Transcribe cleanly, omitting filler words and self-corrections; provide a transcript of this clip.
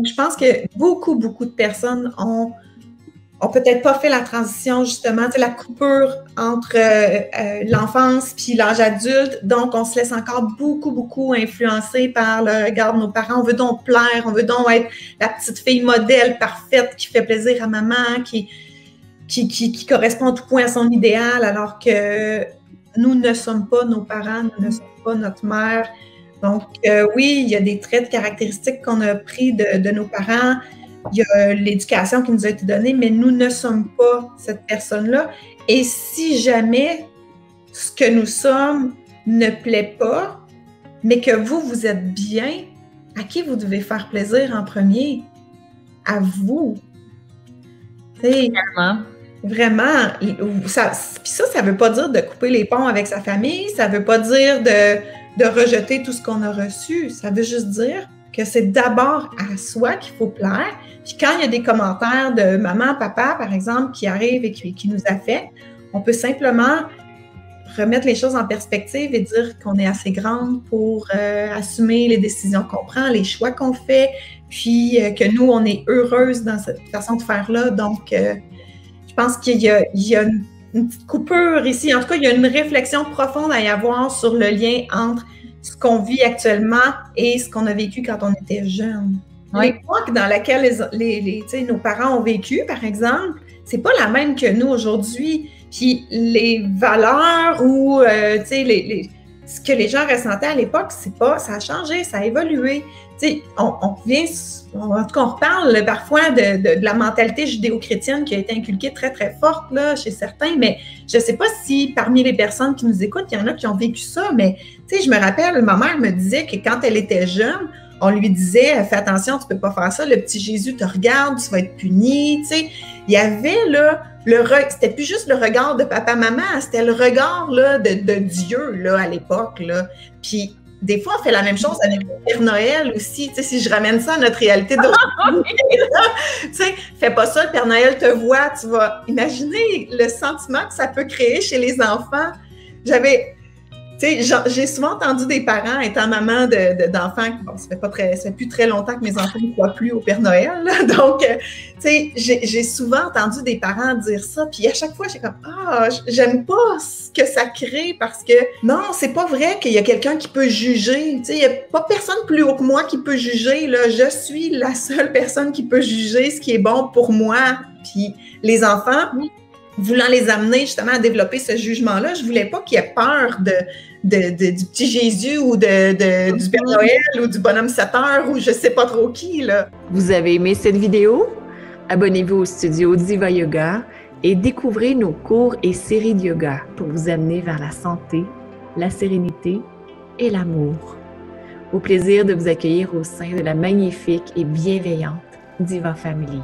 je pense que beaucoup de personnes ont peut-être pas fait la transition, justement, la coupure entre l'enfance puis l'âge adulte. Donc, on se laisse encore beaucoup influencer par le regard de nos parents. On veut donc plaire, on veut donc être la petite fille modèle parfaite qui fait plaisir à maman, qui correspond tout point à son idéal, alors que nous ne sommes pas nos parents, nous ne sommes pas notre mère. Donc, oui, il y a des traits de caractéristiques qu'on a pris de nos parents. Il y a l'éducation qui nous a été donnée, mais nous ne sommes pas cette personne-là. Et si jamais ce que nous sommes ne plaît pas, mais que vous êtes bien, à qui vous devez faire plaisir en premier? À vous. Vraiment. Puis ça veut pas dire de couper les ponts avec sa famille, ça veut pas dire de rejeter tout ce qu'on a reçu. Ça veut juste dire que c'est d'abord à soi qu'il faut plaire. Puis quand il y a des commentaires de maman, papa, par exemple, qui arrivent et qui nous affectent, on peut simplement remettre les choses en perspective et dire qu'on est assez grande pour assumer les décisions qu'on prend, les choix qu'on fait, puis que nous, on est heureuse dans cette façon de faire-là. Donc, je pense qu'il y a une petite coupure ici. En tout cas, il y a une réflexion profonde à y avoir sur le lien entre ce qu'on vit actuellement et ce qu'on a vécu quand on était jeune. Oui. L'époque dans laquelle nos parents ont vécu, par exemple, c'est pas la même que nous aujourd'hui. Puis les valeurs ou ce que les gens ressentaient à l'époque, ça a changé, ça a évolué. On reparle parfois de la mentalité judéo-chrétienne qui a été inculquée très forte là, chez certains, mais je ne sais pas si parmi les personnes qui nous écoutent, il y en a qui ont vécu ça, mais je me rappelle, ma mère me disait que quand elle était jeune, on lui disait « Fais attention, tu ne peux pas faire ça, le petit Jésus te regarde, tu vas être puni. » Il y avait là, c'était plus juste le regard de papa-maman, c'était le regard là, de Dieu là, à l'époque. Là. Puis des fois, on fait la même chose avec le Père Noël aussi. Si je ramène ça à notre réalité d'aujourd'hui, fais pas ça, le Père Noël te voit, tu vas imaginer le sentiment que ça peut créer chez les enfants. J'ai souvent entendu des parents étant maman d'enfants, bon, ça fait plus très longtemps que mes enfants ne croient plus au Père Noël, là, donc, j'ai souvent entendu des parents dire ça, puis à chaque fois, j'ai comme, j'aime pas ce que ça crée, parce que, non, c'est pas vrai qu'il y a quelqu'un qui peut juger, il n'y a pas personne plus haut que moi qui peut juger, là, je suis la seule personne qui peut juger ce qui est bon pour moi, puis les enfants, voulant les amener justement à développer ce jugement-là, je voulais pas qu'ils aient peur du petit Jésus ou du Père Noël ou du bonhomme 7 heures ou je sais pas trop qui, là. Vous avez aimé cette vidéo? Abonnez-vous au studio Diva Yoga et découvrez nos cours et séries de yoga pour vous amener vers la santé, la sérénité et l'amour. Au plaisir de vous accueillir au sein de la magnifique et bienveillante Diva Family.